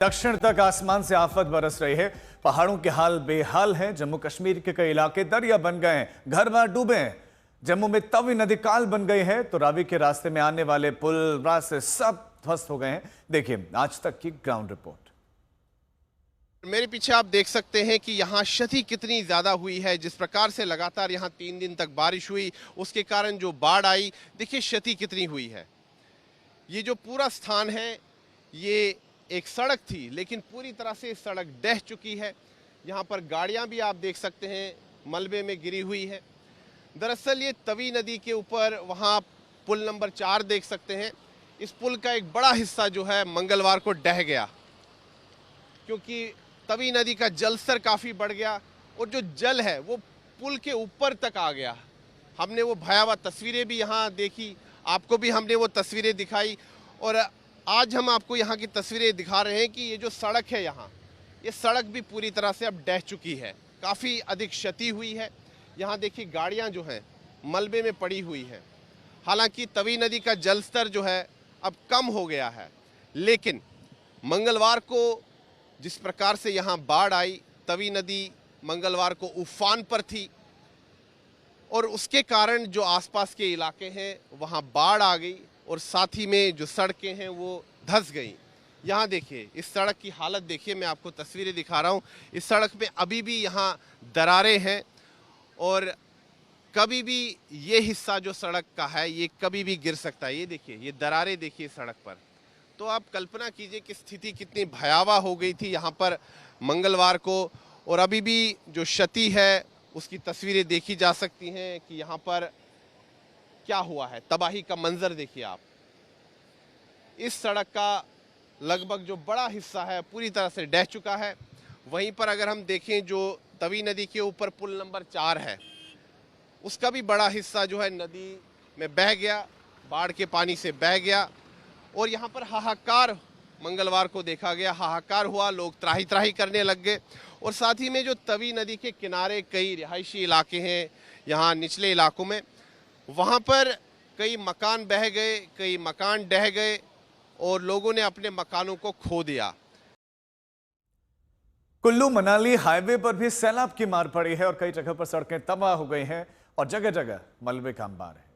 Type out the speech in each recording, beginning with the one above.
दक्षिण तक आसमान से आफत बरस रही है। पहाड़ों के हाल बेहाल हैं। जम्मू कश्मीर के कई इलाके दरिया बन गए हैं, घर बार डूबे हैं। जम्मू में तवी नदी काल बन गई है तो रावी के रास्ते में आने वाले पुल रास्ते सब ध्वस्त हो गए हैं। देखिए आज तक की ग्राउंड रिपोर्ट। मेरे पीछे आप देख सकते हैं कि यहाँ क्षति कितनी ज़्यादा हुई है। जिस प्रकार से लगातार यहाँ 3 दिन तक बारिश हुई, उसके कारण जो बाढ़ आई, देखिए क्षति कितनी हुई है। ये जो पूरा स्थान है, ये एक सड़क थी, लेकिन पूरी तरह से सड़क ढह चुकी है। यहाँ पर गाड़ियाँ भी आप देख सकते हैं मलबे में गिरी हुई है। दरअसल ये तवी नदी के ऊपर वहाँ पुल नंबर 4 देख सकते हैं। इस पुल का एक बड़ा हिस्सा जो है मंगलवार को ढह गया, क्योंकि तवी नदी का जल स्तर काफ़ी बढ़ गया और जो जल है वो पुल के ऊपर तक आ गया। हमने वो भयावह तस्वीरें भी यहाँ देखी, आपको भी हमने वो तस्वीरें दिखाई और आज हम आपको यहाँ की तस्वीरें दिखा रहे हैं कि ये जो सड़क है यहाँ, ये सड़क भी पूरी तरह से अब ढह चुकी है। काफ़ी अधिक क्षति हुई है। यहाँ देखिए गाड़ियाँ जो हैं मलबे में पड़ी हुई हैं। हालांकि तवी नदी का जल स्तर जो है अब कम हो गया है, लेकिन मंगलवार को जिस प्रकार से यहाँ बाढ़ आई, तवी नदी मंगलवार को उफान पर थी और उसके कारण जो आसपास के इलाके हैं वहाँ बाढ़ आ गई और साथ ही में जो सड़कें हैं वो धंस गई। यहाँ देखिए इस सड़क की हालत देखिए, मैं आपको तस्वीरें दिखा रहा हूँ। इस सड़क में अभी भी यहाँ दरारें हैं और कभी भी ये हिस्सा जो सड़क का है ये कभी भी गिर सकता है। ये देखिए, ये दरारें देखिए सड़क पर। तो आप कल्पना कीजिए कि स्थिति कितनी भयावह हो गई थी यहाँ पर मंगलवार को। और अभी भी जो क्षति है उसकी तस्वीरें देखी जा सकती हैं कि यहाँ पर क्या हुआ है। तबाही का मंजर देखिए आप। इस सड़क का लगभग जो बड़ा हिस्सा है पूरी तरह से ढह चुका है। वहीं पर अगर हम देखें जो तवी नदी के ऊपर पुल नंबर 4 है, उसका भी बड़ा हिस्सा जो है नदी में बह गया, बाढ़ के पानी से बह गया। और यहाँ पर हाहाकार मंगलवार को देखा गया, हाहाकार हुआ, लोग त्राही त्राही करने लग गए। और साथ ही में जो तवी नदी के किनारे कई रिहायशी इलाके हैं यहाँ निचले इलाकों में, वहाँ पर कई मकान बह गए, कई मकान ढह गए और लोगों ने अपने मकानों को खो दिया। कुल्लू मनाली हाईवे पर भी सैलाब की मार पड़ी है और कई जगह पर सड़कें तबाह हो गई हैं और जगह जगह मलबे का अंबार है।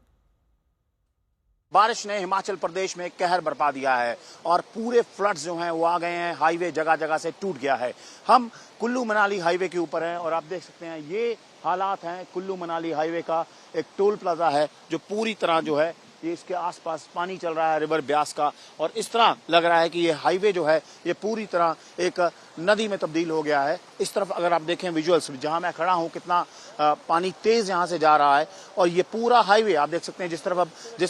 बारिश ने हिमाचल प्रदेश में कहर बरपा दिया है और पूरे फ्लड्स जो हैं वो आ गए हैं। हाईवे जगह जगह से टूट गया है। हम कुल्लू मनाली हाईवे के ऊपर हैं और आप देख सकते हैं ये हालात हैं कुल्लू मनाली हाईवे का। एक टोल प्लाजा है जो पूरी तरह जो है ये इसके आसपास पानी चल रहा है रिवर ब्यास का, और इस तरह लग रहा है कि ये हाईवे जो है ये पूरी तरह एक नदी में तब्दील हो गया है। इस तरफ अगर आप देखें विजुअल्स, जहां मैं खड़ा हूं कितना पानी तेज यहां से जा रहा है और ये पूरा हाईवे आप देख सकते हैं। जिस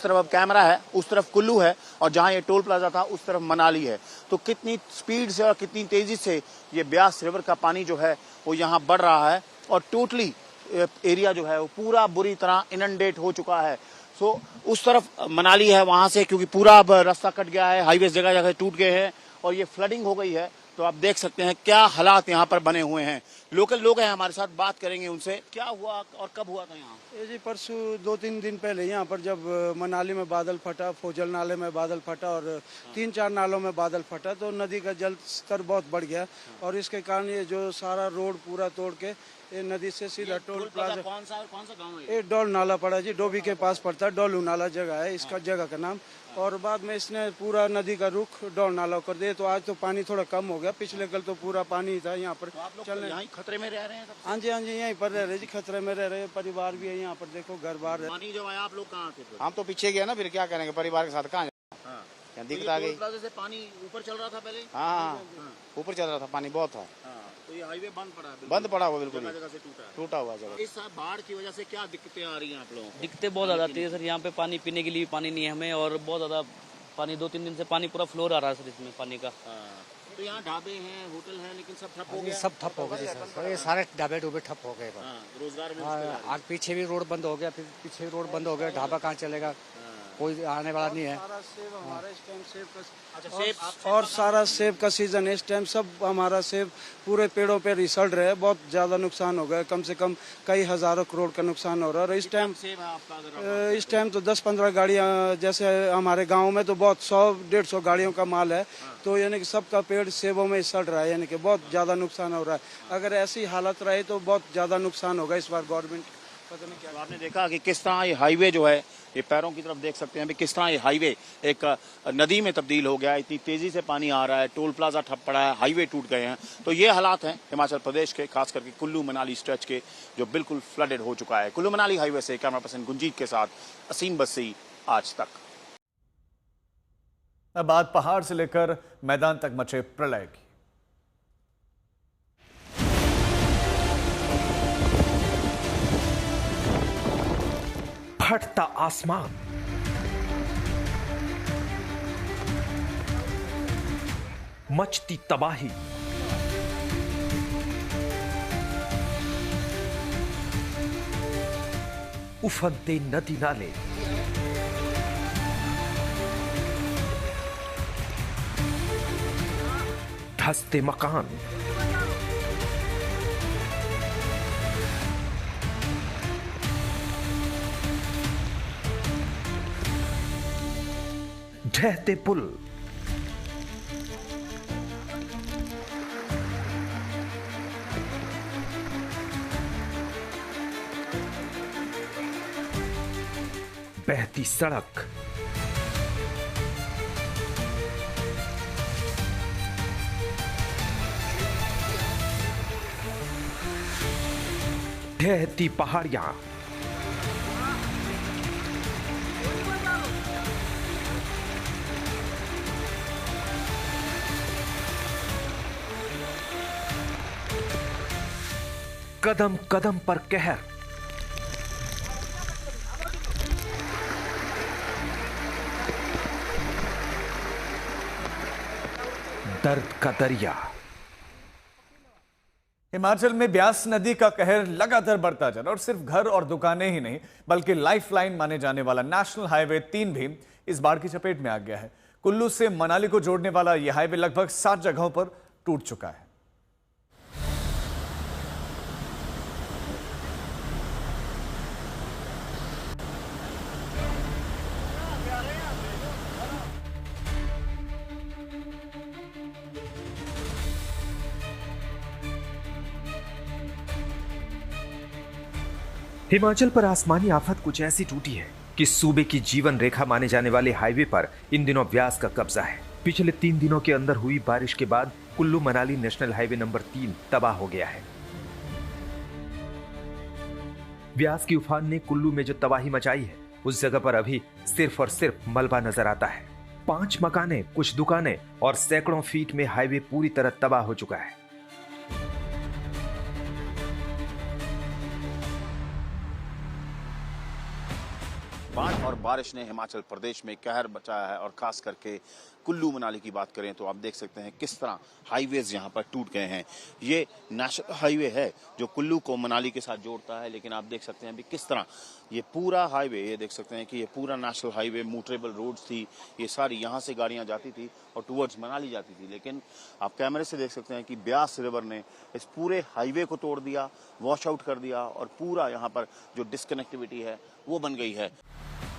तरफ अब कैमरा है उस तरफ कुल्लू है और जहां ये टोल प्लाजा था उस तरफ मनाली है। तो कितनी स्पीड से और कितनी तेजी से ये ब्यास रिवर का पानी जो है वो यहाँ बढ़ रहा है और टोटली एरिया जो है वो पूरा बुरी तरह इनंडेट हो चुका है। सो उस तरफ मनाली है, वहां से क्योंकि पूरा अब रास्ता कट गया है, हाईवे जगह जगह टूट गए हैं और ये फ्लडिंग हो गई है। तो आप देख सकते हैं क्या हालात यहाँ पर बने हुए हैं। लोकल लोग हैं हमारे साथ, बात करेंगे उनसे। क्या हुआ और कब हुआ था यहाँ? ये जी परसों 2-3 दिन पहले यहाँ पर जब मनाली में बादल फटा, फोजल नाले में बादल फटा और 3-4 नालों में बादल फटा तो नदी का जल स्तर बहुत बढ़ गया और इसके कारण ये जो सारा रोड पूरा तोड़ के ये नदी से सीधा टोल प्लाजा। कौन सा गाँव है? ये डोल नाला पड़ा जी, डोबी के पास पड़ता है। डोलू नाला जगह है इसका, जगह का नाम। और बाद में इसने पूरा नदी का रुख डोल नाला कर दिया। तो आज तो पानी थोड़ा कम हो गया, पिछले कल तो पूरा पानी था यहाँ पर। चलने यहाँ खतरे में रह रहे हैं? हाँ जी यहीं पर रह रहे जी, खतरे में रह रहे। परिवार भी है यहाँ पर, देखो घर बार है। पानी जब आया आप लोग कहाँ थे? हम तो पीछे गए ना, फिर क्या करेंगे परिवार के साथ, कहाँ दिखता गई। से पानी ऊपर चल रहा था पहले? हाँ ऊपर चल रहा था, पानी बहुत था। तो ये हाईवे बंद पड़ा हुआ, बिल्कुल जगह से टूटा हुआ जगह। इस बाढ़ की वजह से क्या दिक्कतें आ रही हैं आप लोगों को? दिक्कतें बहुत ज्यादा आती है सर। यहाँ पे पानी पीने के लिए पानी नहीं है हमें और बहुत ज्यादा पानी 2-3 दिन से पानी पूरा फ्लोर आ रहा है सर इसमें पानी का। तो यहाँ ढाबे हैं, होटल हैं, लेकिन सब ठप हो गया। सब ठप हो गए सर, ये सारे ढाबे डूबे ठप हो गए। रोजगार में आगे पीछे भी रोड बंद हो गया, फिर पीछे रोड बंद हो गया, ढाबा कहाँ चलेगा? कोई आने वाला नहीं है। सारा सेब हमारा इस टाइम और सारा सेब का सीजन है इस टाइम। सब हमारा सेब पूरे पेड़ों पे रिसल्ट रहे, बहुत ज्यादा नुकसान हो गया, कम से कम कई हजारों करोड़ का नुकसान हो रहा है। और इस टाइम तो 10-15 गाड़ियां, जैसे हमारे गांव में तो बहुत 100-150 गाड़ियों का माल है, तो यानी कि सबका पेड़ सेबों में सड़ रहा है, यानी कि बहुत ज्यादा नुकसान हो रहा है। अगर ऐसी हालत रही तो बहुत ज्यादा नुकसान होगा इस बार। गवर्नमेंट पता नहीं क्या। तो आपने देखा कि किस तरह ये हाईवे जो है, ये पैरों की तरफ देख सकते हैं भी किस तरह ये हाईवे एक नदी में तब्दील हो गया है। इतनी तेजी से पानी आ रहा है, टोल प्लाजा ठप पड़ा है, हाईवे टूट गए हैं। तो ये हालात हैं हिमाचल प्रदेश के, खास करके कुल्लू मनाली स्ट्रेच के, जो बिल्कुल फ्लडेड हो चुका है। कुल्लू मनाली हाईवे से कैमरा पर्सन गुंजीत के साथ असीम बस्सी, आज तक। अब बात पहाड़ से लेकर मैदान तक मचे प्रलय की। फटता आसमान, मचती तबाही, उफनते नदी नाले, धंसते मकान, ढहते पुल, बहती सड़क, ढहती पहाड़ियां, कदम कदम पर कहर, दर्द का दरिया। हिमाचल में ब्यास नदी का कहर लगातार बढ़ता जा रहा है और सिर्फ घर और दुकानें ही नहीं बल्कि लाइफलाइन माने जाने वाला नेशनल हाईवे 3 भी इस बाढ़ की चपेट में आ गया है। कुल्लू से मनाली को जोड़ने वाला यह हाईवे लगभग 7 जगहों पर टूट चुका है। हिमाचल पर आसमानी आफत कुछ ऐसी टूटी है कि सूबे की जीवन रेखा माने जाने वाले हाईवे पर इन दिनों व्यास का कब्जा है। पिछले 3 दिनों के अंदर हुई बारिश के बाद Kullu Manali national highway number 3 तबाह हो गया है। व्यास की उफान ने कुल्लू में जो तबाही मचाई है, उस जगह पर अभी सिर्फ और सिर्फ मलबा नजर आता है। 5 मकानें, कुछ दुकानें और सैकड़ों फीट में हाईवे पूरी तरह तबाह हो चुका है। बाढ़ और बारिश ने हिमाचल प्रदेश में कहर बचाया है और खास करके कुल्लू मनाली की बात करें तो आप देख सकते हैं किस तरह हाईवेज यहाँ पर टूट गए हैं। ये नेशनल हाईवे है जो कुल्लू को मनाली के साथ जोड़ता है, लेकिन आप देख सकते हैं भी किस तरह ये पूरा हाईवे, ये देख सकते हैं कि ये पूरा नेशनल हाईवे मूवरेबल रोड्स थी, ये सारी यहाँ से गाड़ियाँ जाती थी और टूवर्ड्स मनाली जाती थी। लेकिन आप कैमरे से देख सकते हैं कि ब्यास रिवर ने इस पूरे हाईवे को तोड़ दिया, वॉश आउट कर दिया और पूरा यहाँ पर जो डिस्कनेक्टिविटी है वो बन गई है।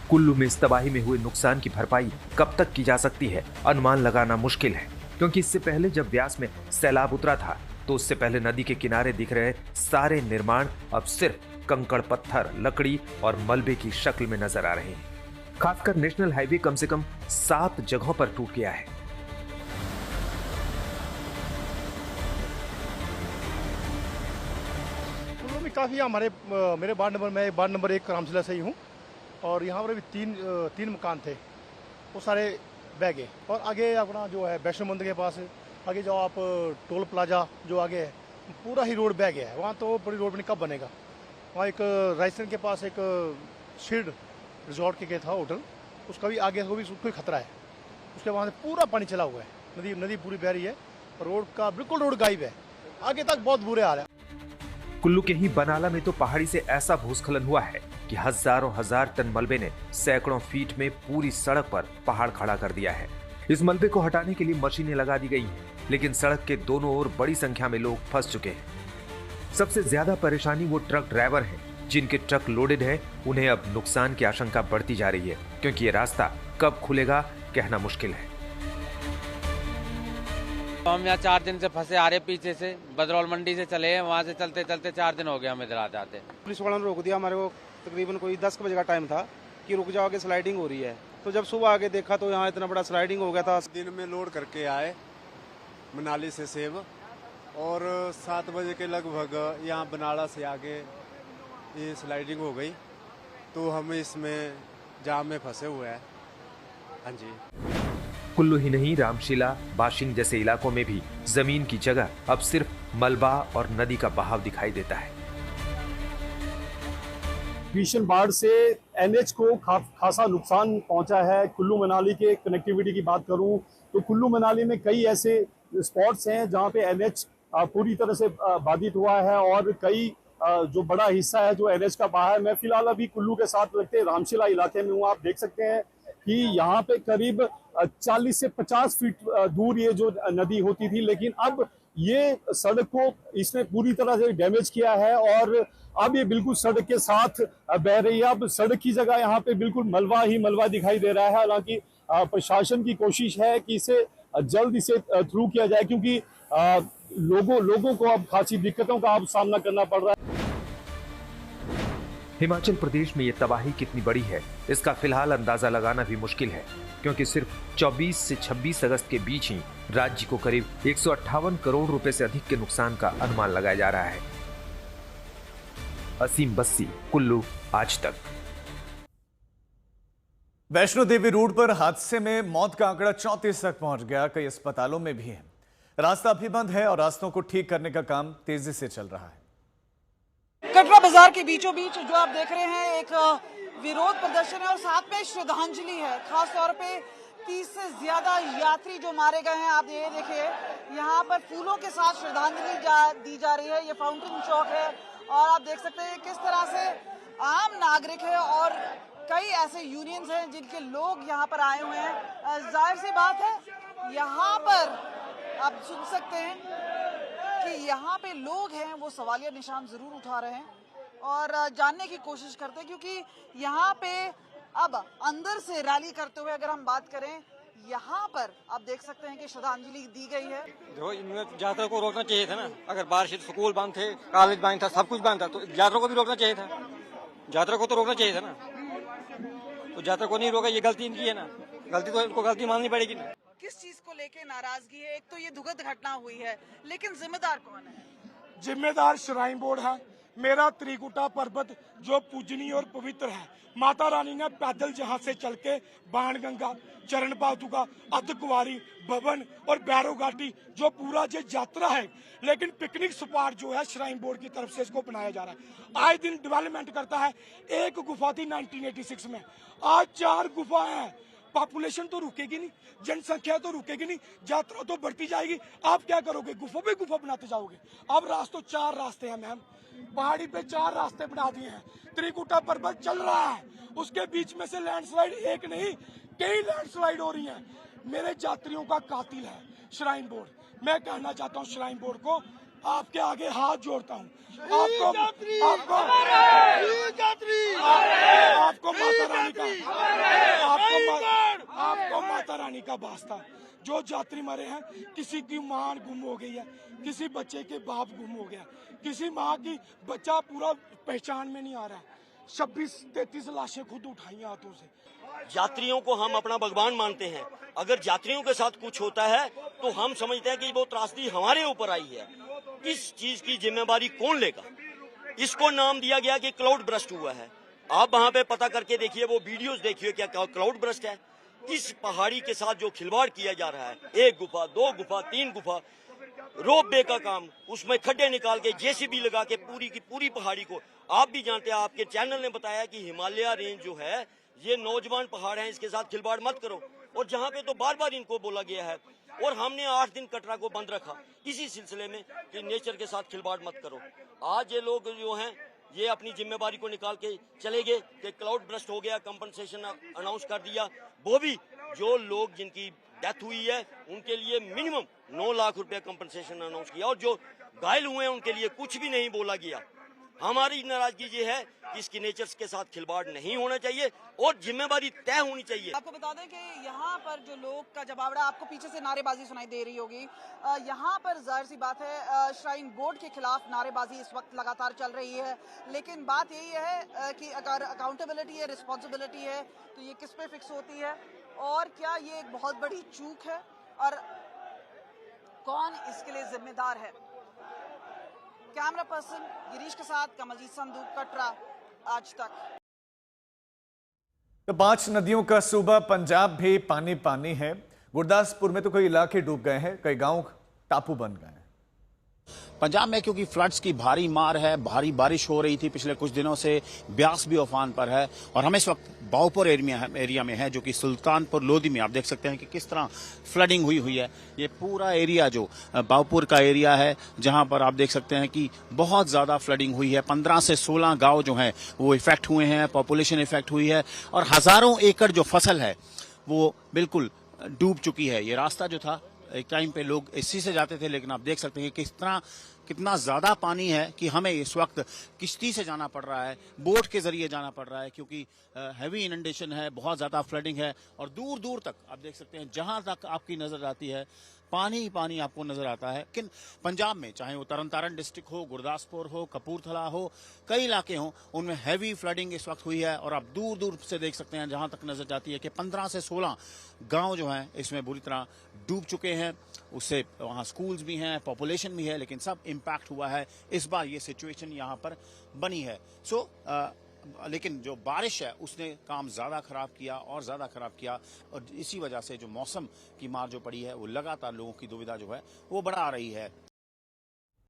कुल्लू में इस तबाही में हुए नुकसान की भरपाई कब तक की जा सकती है, अनुमान लगाना मुश्किल है, क्योंकि इससे पहले जब व्यास में सैलाब उतरा था तो उससे पहले नदी के किनारे दिख रहे सारे निर्माण अब सिर्फ कंकड़ पत्थर, लकड़ी और मलबे की शक्ल में नजर आ रहे हैं। खासकर नेशनल हाईवे कम से कम 7 जगहों पर टूट गया है। कुल्लू में काफ़ी हमारे मेरे वार्ड नंबर 1 रामशिला से ही हूँ और यहाँ पर अभी तीन मकान थे, वो सारे बह गए। और आगे अपना जो है वैष्णो मंदिर के पास आगे जाओ आप, टोल प्लाजा जो आगे है पूरा ही रोड बह गया है। वहाँ तो बड़ी रोड कब बनेगा। वहाँ एक रायसन के पास एक शीड रिजॉर्ट के था होटल, उसका भी आगे को भी उसको खतरा है। उसके वहाँ से पूरा पानी चला हुआ है, नदी पूरी बह रही है, रोड का बिल्कुल रोड गायब है, आगे तक बहुत बुरे हाल है। कुल्लू के ही बनाला में तो पहाड़ी से ऐसा भूस्खलन हुआ है कि हजारों हजार टन मलबे ने सैकड़ों फीट में पूरी सड़क पर पहाड़ खड़ा कर दिया है। इस मलबे को हटाने के लिए मशीनें लगा दी गई हैं, लेकिन सड़क के दोनों ओर बड़ी संख्या में लोग फंस चुके हैं। सबसे ज्यादा परेशानी वो ट्रक ड्राइवर हैं, जिनके ट्रक लोडेड है। उन्हें अब नुकसान की आशंका बढ़ती जा रही है, क्योंकि ये रास्ता कब खुलेगा कहना मुश्किल है। हम यहाँ 4 दिन से फंसे आ रहे, पीछे से बदरौल मंडी से चले हैं, वहाँ से चलते चलते 4 दिन हो गए हमें इधर आ जाते। पुलिस वालों ने रोक दिया हमारे को, तकरीबन कोई 10 बजे का टाइम था कि रुक जाओ, आगे स्लाइडिंग हो रही है। तो जब सुबह आके देखा तो यहाँ इतना बड़ा स्लाइडिंग हो गया था। दिन में लोड करके आए मनाली से सेब, और 7 बजे के लगभग यहाँ बनाड़ा से आगे ये स्लाइडिंग हो गई, तो हम इसमें जाम में फंसे हुए हैं। हाँ जी। कुल्लू ही नहीं, रामशिला, बाशिंग जैसे इलाकों में भी जमीन की जगह अब सिर्फ मलबा और नदी का बहाव दिखाई देता है। भीषण बाढ़ से एनएच को खासा नुकसान पहुंचा है। कुल्लू मनाली के कनेक्टिविटी की बात करूं तो कुल्लू मनाली में कई ऐसे स्पॉट्स हैं जहां पे एनएच पूरी तरह से बाधित हुआ है, और कई जो बड़ा हिस्सा है जो एनएच का बाहर। मैं फिलहाल अभी कुल्लू के साथ लगते रामशिला इलाके में हूँ। आप देख सकते हैं कि यहाँ पे करीब 40 से 50 फीट दूर ये जो नदी होती थी, लेकिन अब ये सड़क को इसने पूरी तरह से डैमेज किया है और अब ये बिल्कुल सड़क के साथ बह रही है। अब सड़क की जगह यहाँ पे बिल्कुल मलबा ही मलबा दिखाई दे रहा है। हालांकि प्रशासन की कोशिश है कि इसे जल्द इसे थ्रू किया जाए, क्योंकि लोगों को अब खासी दिक्कतों का अब सामना करना पड़ रहा है। हिमाचल प्रदेश में ये तबाही कितनी बड़ी है, इसका फिलहाल अंदाजा लगाना भी मुश्किल है, क्योंकि सिर्फ 24 से 26 अगस्त के बीच ही राज्य को करीब 158 करोड़ रुपए से अधिक के नुकसान का अनुमान लगाया जा रहा है। असीम बस्सी, कुल्लू, आज तक। वैष्णो देवी रूट पर हादसे में मौत का आंकड़ा 34 तक पहुंच गया। कई अस्पतालों में भी है। रास्ता अभी बंद है और रास्तों को ठीक करने का काम तेजी से चल रहा है। कटरा बाजार के बीचों बीच जो आप देख रहे हैं, एक विरोध प्रदर्शन है और साथ में श्रद्धांजलि है। खास तौर पे 30 से ज्यादा यात्री जो मारे गए हैं, आप ये देखिए यहाँ पर फूलों के साथ श्रद्धांजलि दी जा रही है। ये फाउंटेन चौक है और आप देख सकते हैं किस तरह से आम नागरिक है और कई ऐसे यूनियंस हैं जिनके लोग यहाँ पर आए हुए हैं। जाहिर सी बात है, यहाँ पर आप सुन सकते हैं कि यहाँ पे लोग हैं वो सवालिया निशान जरूर उठा रहे हैं और जानने की कोशिश करते हैं, क्योंकि यहाँ पे अब अंदर से रैली करते हुए अगर हम बात करें, यहाँ पर आप देख सकते हैं कि श्रद्धांजलि दी गई है। देखो, इनमें यात्रा को रोकना चाहिए था ना। अगर बारिश, स्कूल बंद थे, कॉलेज बंद था, सब कुछ बंद था, तो यात्रा को भी रोकना चाहिए था। यात्रा को तो रोकना चाहिए था ना, तो यात्रा को नहीं रोका, ये गलती इनकी है ना। गलती तो इनको गलती माननी पड़ेगी ना। किस चीज को लेके नाराजगी है? एक तो ये दुखद घटना हुई है, लेकिन जिम्मेदार कौन है? जिम्मेदार श्राइन बोर्ड है। मेरा त्रिकुटा पर्वत जो पूजनीय और पवित्र है, माता रानी ने पैदल जहां से चल के बाणगंगा, चरण पादुका, अर्धकुंवारी, भवन और भैरव घाटी जो पूरा ये यात्रा है, लेकिन पिकनिक स्पॉट जो है श्राइन बोर्ड की तरफ से इसको बनाया जा रहा है। आए दिन डेवलपमेंट करता है। एक गुफा थी 1986 में, आज 4 गुफा है। पॉपुलेशन तो रुकेगी नहीं, जनसंख्या तो रुकेगी नहीं, यात्रा तो बढ़ती जाएगी। आप क्या करोगे? गुफा पे गुफा बनाते जाओगे। अब 4 रास्ते हैं मैम, पहाड़ी पे 4 रास्ते बना दिए हैं। त्रिकुटा पर्वत चल रहा है, उसके बीच में से लैंडस्लाइड एक नहीं कई लैंडस्लाइड हो रही है। मेरे यात्रियों का कातिल है श्राइन बोर्ड। मैं कहना चाहता हूँ श्राइन बोर्ड को, आपके आगे हाथ जोड़ता हूँ, आपको माता रानी का वास्ता। जो यात्री मरे हैं, किसी की मां गुम हो गई है, किसी बच्चे के बाप गुम हो गया, किसी माँ की बच्चा पूरा पहचान में नहीं आ रहा है। 26-33 लाशें खुद उठाई हाथों से। यात्रियों को हम अपना भगवान मानते हैं। अगर यात्रियों के साथ कुछ होता है तो हम समझते हैं कि वो त्रासदी हमारे ऊपर आई है। इस चीज की जिम्मेवारी कौन लेगा? इसको नाम दिया गया कि क्लाउड ब्रस्ट हुआ है। आप वहां पे पता करके देखिए, वो वीडियोस देखिए, क्या क्लाउड ब्रस्ट है। इस पहाड़ी के साथ जो खिलवाड़ किया जा रहा है, 1 गुफा, 2 गुफा, 3 गुफा, रोप वे का काम, उसमें खड्डे निकाल के जेसीबी लगा के पूरी की पूरी पहाड़ी को, आप भी जानते हैं, आपके चैनल ने बताया कि हिमालय रेंज जो है ये नौजवान पहाड़ है, इसके साथ खिलवाड़ मत करो। और जहाँ पे तो बार बार इनको बोला गया है, और हमने 8 दिन कटरा को बंद रखा इसी सिलसिले में कि नेचर के साथ खिलवाड़ मत करो। आज ये लोग जो हैं ये अपनी जिम्मेदारी को निकाल के चले गए कि क्लाउड ब्रस्ट हो गया, कंपनसेशन अनाउंस कर दिया। वो भी जो लोग जिनकी डेथ हुई है उनके लिए मिनिमम 9 लाख रुपया कंपनसेशन अनाउंस किया, और जो घायल हुए हैं उनके लिए कुछ भी नहीं बोला गया। हमारी नाराजगी ये है कि इसकी नेचर्स के साथ खिलवाड़ नहीं होना चाहिए और जिम्मेदारी तय होनी चाहिए। आपको बता दें कि यहाँ पर जो लोग का जवाब, आपको पीछे से नारेबाजी सुनाई दे रही होगी। यहाँ पर जाहिर सी बात है श्राइन बोर्ड के खिलाफ नारेबाजी इस वक्त लगातार चल रही है, लेकिन बात यही है कि अगर अकाउंटेबिलिटी है, रिस्पॉन्सिबिलिटी है, तो ये किस पे फिक्स होती है और क्या ये एक बहुत बड़ी चूक है और कौन इसके लिए जिम्मेदार है। कैमरा पर्सन गिरीश के साथ कमलजीत संधू, कटरा, आज तक। तो 5 नदियों का सूबा पंजाब भी पानी पानी है। गुरदासपुर में तो कई इलाके डूब गए हैं, कई गांव टापू बन गए हैं। पंजाब में क्योंकि फ्लड्स की भारी मार है, भारी बारिश हो रही थी पिछले कुछ दिनों से, ब्यास भी उफान पर है और हम इस वक्त बाउपुर एरिया में है, जो कि सुल्तानपुर लोधी में। आप देख सकते हैं कि किस तरह फ्लडिंग हुई है। ये पूरा एरिया जो बाउपुर का एरिया है, जहां पर आप देख सकते हैं कि बहुत ज्यादा फ्लडिंग हुई है। 15 से 16 गांव जो हैं वो इफेक्ट हुए हैं, पॉपुलेशन इफेक्ट हुई है और हजारों एकड़ जो फसल है वो बिल्कुल डूब चुकी है। ये रास्ता जो था, एक टाइम पे लोग इसी से जाते थे, लेकिन आप देख सकते हैं कि कितना ज्यादा पानी है कि हमें इस वक्त किश्ती से जाना पड़ रहा है, बोट के जरिए जाना पड़ रहा है, क्योंकि हैवी इनंडेशन है, बहुत ज्यादा फ्लडिंग है और दूर दूर तक आप देख सकते हैं, जहां तक आपकी नजर आती है पानी ही पानी आपको नजर आता है। लेकिन पंजाब में चाहे वो तरन तारण डिस्ट्रिक्ट हो, गुरदासपुर हो, कपूरथला हो, कई इलाके हों, उनमें हैवी फ्लडिंग इस वक्त हुई है और आप दूर दूर से देख सकते हैं, जहां तक नजर जाती है कि 15 से 16 गांव जो हैं इसमें बुरी तरह डूब चुके हैं। उससे वहाँ स्कूल्स भी हैं, पॉपुलेशन भी है, लेकिन सब इम्पैक्ट हुआ है। इस बार ये सिचुएशन यहाँ पर बनी है। लेकिन जो बारिश है उसने काम ज़्यादा ख़राब किया और ज़्यादा ख़राब किया, और इसी वजह से जो मौसम की मार जो पड़ी है वो लगातार लोगों की दुविधा जो है वो बढ़ा रही है।